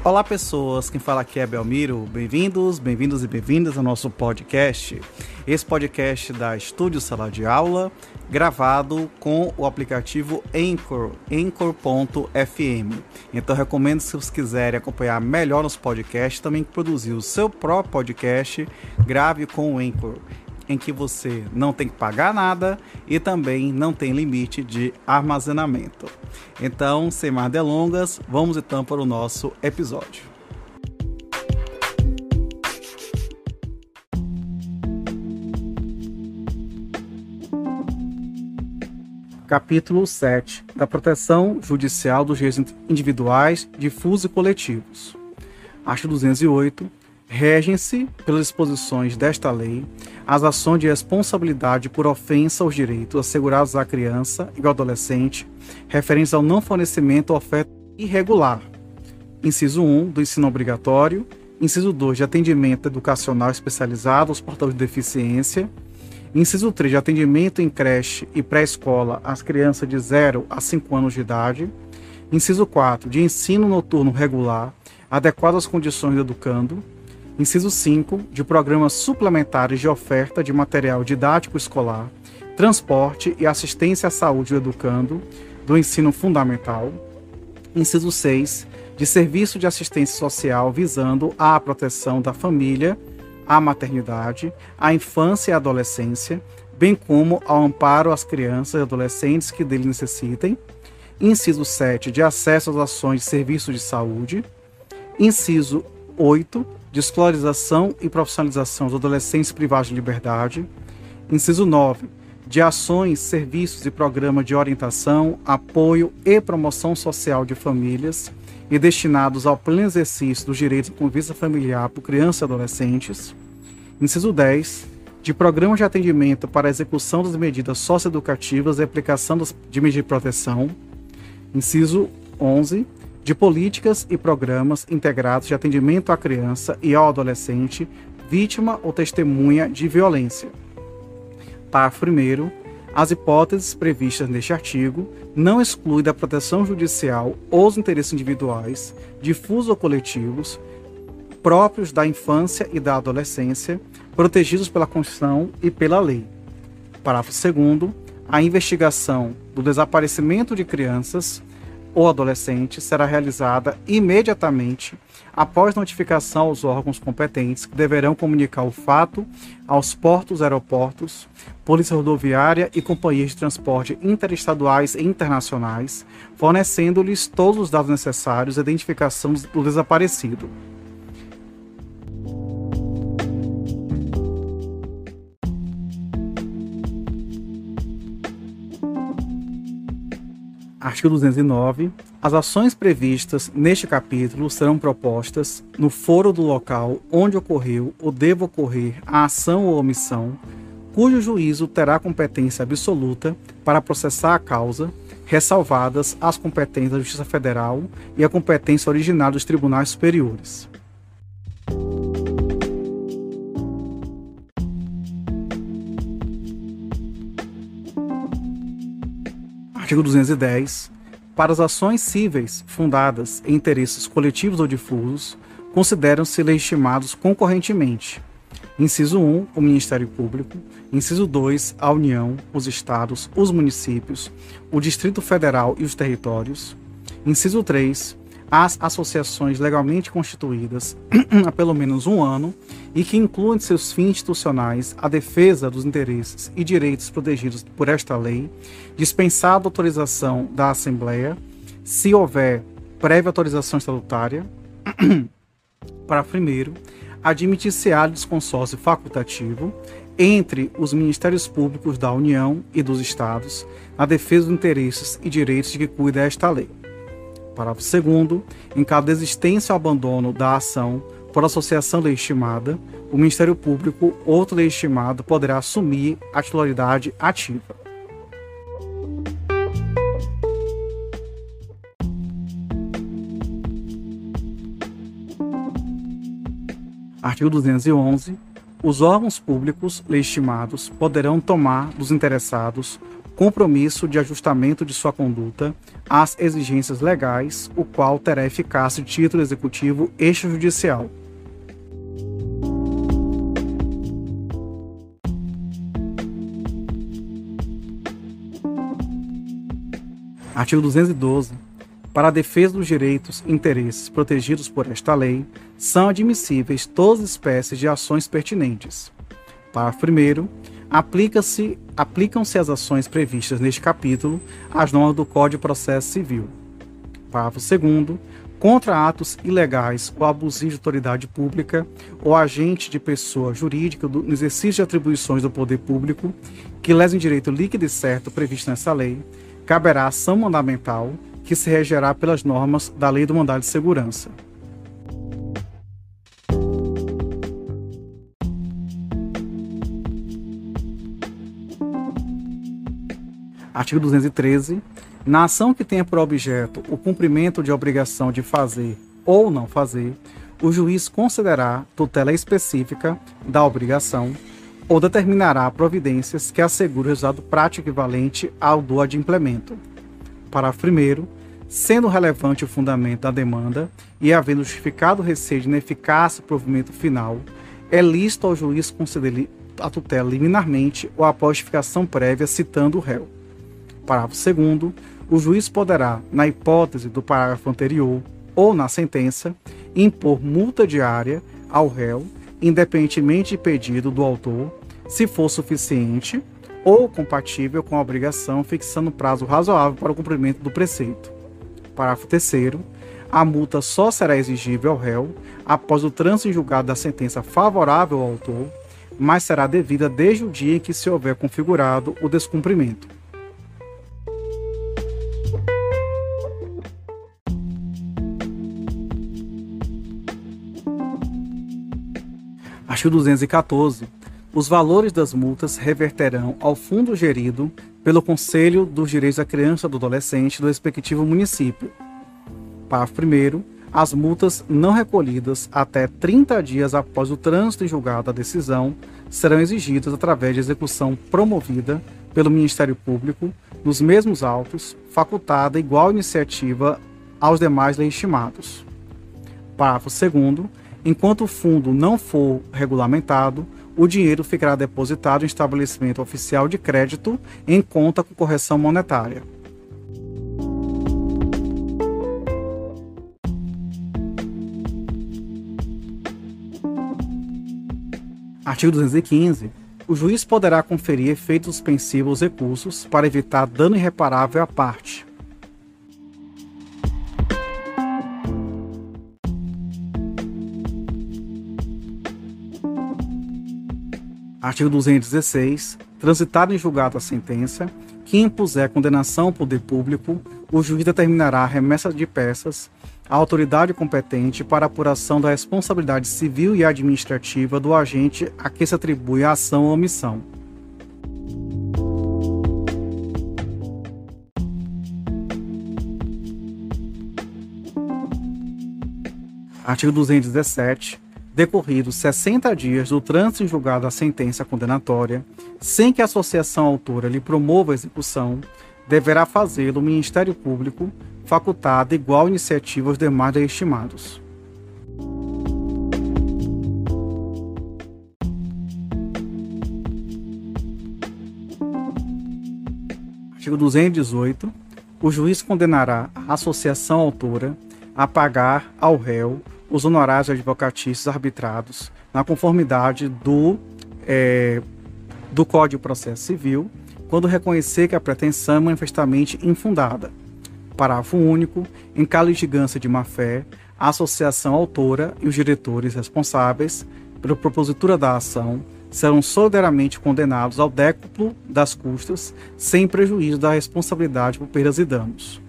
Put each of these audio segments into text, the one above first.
Olá pessoas, quem fala aqui é Belmiro, bem-vindos e bem-vindas ao nosso podcast. Esse podcast da Estúdio Sala de Aula, gravado com o aplicativo Anchor, Anchor.fm. Então recomendo, se vocês quiserem acompanhar melhor nos podcasts, também produzir o seu próprio podcast, grave com o Anchor, em que você não tem que pagar nada e também não tem limite de armazenamento. Então, sem mais delongas, vamos então para o nosso episódio. Capítulo 7 da proteção judicial dos direitos individuais, difusos e coletivos. Artigo 208. Regem-se pelas disposições desta lei as ações de responsabilidade por ofensa aos direitos assegurados à criança e ao adolescente referentes ao não fornecimento ou oferta irregular. Inciso 1 do ensino obrigatório. Inciso 2 de atendimento educacional especializado aos portadores de deficiência. Inciso 3 de atendimento em creche e pré-escola às crianças de 0 a 5 anos de idade. Inciso 4 de ensino noturno regular adequado às condições do educando. Inciso 5, de programas suplementares de oferta de material didático escolar, transporte e assistência à saúde do educando, do ensino fundamental. Inciso 6, de serviço de assistência social visando à proteção da família, à maternidade, à infância e à adolescência, bem como ao amparo às crianças e adolescentes que dele necessitem. Inciso 7, de acesso às ações de serviços de saúde. Inciso 8, de escolarização e profissionalização dos adolescentes privados de liberdade. Inciso 9, de ações, serviços e programas de orientação, apoio e promoção social de famílias e destinados ao pleno exercício dos direitos de convivência familiar por crianças e adolescentes. Inciso 10, de programas de atendimento para a execução das medidas socioeducativas e aplicação de medidas de proteção. Inciso 11, de políticas e programas integrados de atendimento à criança e ao adolescente, vítima ou testemunha de violência. Parágrafo 1º. As hipóteses previstas neste artigo não excluem da proteção judicial os interesses individuais, difusos ou coletivos, próprios da infância e da adolescência, protegidos pela Constituição e pela lei. Parágrafo 2º. A investigação do desaparecimento de crianças ou adolescente será realizada imediatamente após notificação aos órgãos competentes, que deverão comunicar o fato aos portos, aeroportos, polícia rodoviária e companhias de transporte interestaduais e internacionais, fornecendo-lhes todos os dados necessários à identificação do desaparecido. Artigo 209. As ações previstas neste capítulo serão propostas no foro do local onde ocorreu ou deva ocorrer a ação ou omissão, cujo juízo terá competência absoluta para processar a causa, ressalvadas as competências da Justiça Federal e a competência originária dos tribunais superiores. Artigo 210. Para as ações cíveis fundadas em interesses coletivos ou difusos, consideram-se legitimados concorrentemente. Inciso 1, o Ministério Público. Inciso 2, a União, os Estados, os municípios, o Distrito Federal e os territórios. Inciso 3, as associações legalmente constituídas há pelo menos um ano e que incluam de seus fins institucionais a defesa dos interesses e direitos protegidos por esta lei, dispensada a autorização da Assembleia, se houver prévia autorização estatutária. Parágrafo 1º. Admitir-se-á desconsórcio facultativo entre os Ministérios Públicos da União e dos Estados na defesa dos interesses e direitos de que cuida esta lei. Parágrafo 2º. Em caso de existência ou abandono da ação por associação legitimada, o Ministério Público, outro legitimado, poderá assumir a titularidade ativa. Artigo 211. Os órgãos públicos legitimados poderão tomar dos interessados compromisso de ajustamento de sua conduta às exigências legais, o qual terá eficácia de título executivo extrajudicial. Artigo 212. Para a defesa dos direitos e interesses protegidos por esta lei, são admissíveis todas as espécies de ações pertinentes. Parágrafo 1º. Aplicam-se as ações previstas neste capítulo às normas do Código de Processo Civil. Parágrafo 2º. Contra atos ilegais ou abusivos de autoridade pública ou agente de pessoa jurídica no exercício de atribuições do poder público que lesem direito líquido e certo previsto nesta lei, caberá ação mandamental que se regerá pelas normas da Lei do Mandado de Segurança. Artigo 213. Na ação que tenha por objeto o cumprimento de obrigação de fazer ou não fazer, o juiz concederá tutela específica da obrigação ou determinará providências que assegurem o resultado prático equivalente ao do adimplemento. Parágrafo 1º. Sendo relevante o fundamento da demanda e havendo justificado o receio de ineficácia do provimento final, é lícito ao juiz conceder a tutela liminarmente ou após justificação prévia citando o réu. Parágrafo 2º. O juiz poderá, na hipótese do parágrafo anterior ou na sentença, impor multa diária ao réu, independentemente de pedido do autor, se for suficiente ou compatível com a obrigação, fixando prazo razoável para o cumprimento do preceito. Parágrafo 3º. A multa só será exigível ao réu após o trânsito em julgado da sentença favorável ao autor, mas será devida desde o dia em que se houver configurado o descumprimento. Artigo 214. Os valores das multas reverterão ao fundo gerido pelo Conselho dos Direitos da Criança e do Adolescente do respectivo município. Parágrafo 1º. As multas não recolhidas até 30 dias após o trânsito em julgado da decisão serão exigidas através de execução promovida pelo Ministério Público nos mesmos autos, facultada igual iniciativa aos demais legitimados. Parágrafo 2º. Enquanto o fundo não for regulamentado, o dinheiro ficará depositado em estabelecimento oficial de crédito em conta com correção monetária. Artigo 215. O juiz poderá conferir efeito suspensivo aos recursos para evitar dano irreparável à parte. Artigo 216. Transitada em julgado a sentença, que impuser condenação ao poder público, o juiz determinará a remessa de peças à autoridade competente para apuração da responsabilidade civil e administrativa do agente a que se atribui a ação ou omissão. Artigo 217. Decorridos 60 dias do trânsito em julgado da sentença condenatória, sem que a associação autora lhe promova a execução, deverá fazê-lo o Ministério Público, facultada igual iniciativa aos demais legitimados. Artigo 218. O juiz condenará a associação autora a pagar ao réu os honorários advocatícios arbitrados na conformidade do Código de Processo Civil, quando reconhecer que a pretensão é manifestamente infundada. Parágrafo único. Em caso de litigância de má-fé, a associação autora e os diretores responsáveis pela propositura da ação serão solidariamente condenados ao décuplo das custas, sem prejuízo da responsabilidade por perdas e danos.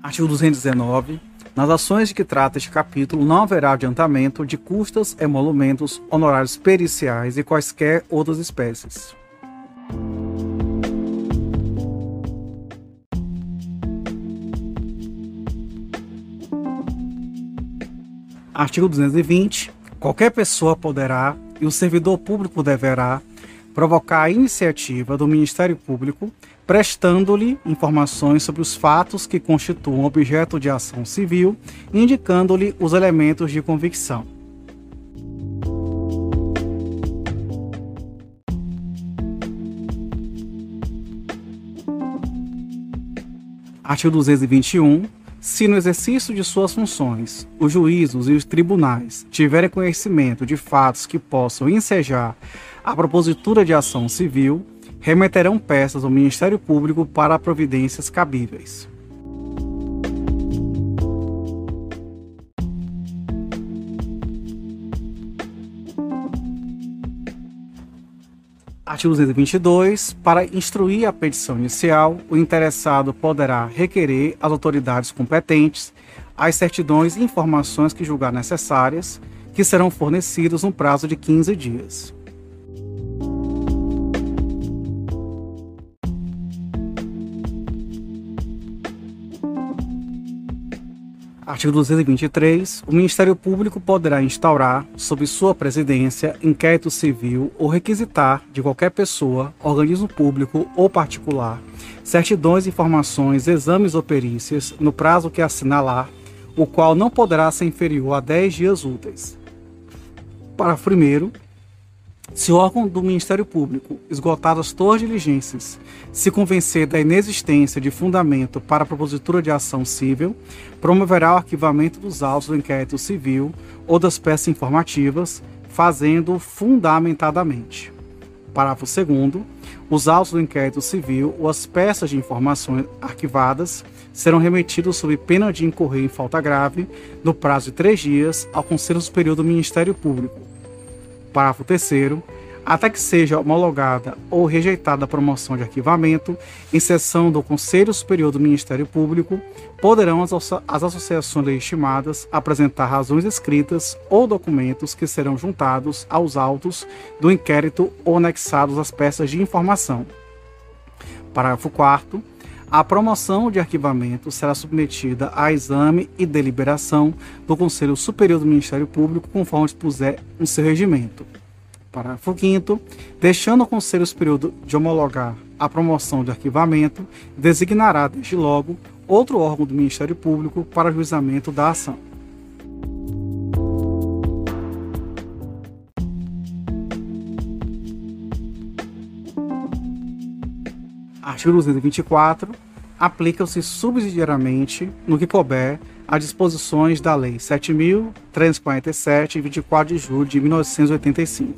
Artigo 219. Nas ações de que trata este capítulo, não haverá adiantamento de custas, emolumentos, honorários periciais e quaisquer outras espécies. Artigo 220. Qualquer pessoa poderá e o servidor público deverá provocar a iniciativa do Ministério Público, prestando-lhe informações sobre os fatos que constituam objeto de ação civil, indicando-lhe os elementos de convicção. Artigo 221. Se no exercício de suas funções, os juízos e os tribunais tiverem conhecimento de fatos que possam ensejar a propositura de ação civil, remeterão peças ao Ministério Público para providências cabíveis. Artigo 222. Para instruir a petição inicial, o interessado poderá requerer às autoridades competentes as certidões e informações que julgar necessárias, que serão fornecidos no prazo de 15 dias. Artigo 223. O Ministério Público poderá instaurar, sob sua presidência, inquérito civil ou requisitar de qualquer pessoa, organismo público ou particular, certidões, informações, exames ou perícias, no prazo que assinalar, o qual não poderá ser inferior a 10 dias úteis. Parágrafo 1º. Se o órgão do Ministério Público, esgotadas todas as diligências, se convencer da inexistência de fundamento para a propositura de ação civil, promoverá o arquivamento dos autos do inquérito civil ou das peças informativas, fazendo fundamentadamente. Parágrafo 2º. Os autos do inquérito civil ou as peças de informações arquivadas serão remetidos sob pena de incorrer em falta grave, no prazo de 3 dias, ao Conselho Superior do Ministério Público. Parágrafo 3º. Até que seja homologada ou rejeitada a promoção de arquivamento, em sessão do Conselho Superior do Ministério Público, poderão as associações legitimadas apresentar razões escritas ou documentos que serão juntados aos autos do inquérito ou anexados às peças de informação. Parágrafo 4º. A promoção de arquivamento será submetida a exame e deliberação do Conselho Superior do Ministério Público, conforme dispuser no seu regimento. Parágrafo 5º. Deixando o Conselho Superior de homologar a promoção de arquivamento, designará, desde logo, outro órgão do Ministério Público para ajuizamento da ação. Artigo 224. Aplicam-se subsidiariamente, no que couber, as disposições da Lei 7.347, de 24 de julho de 1985.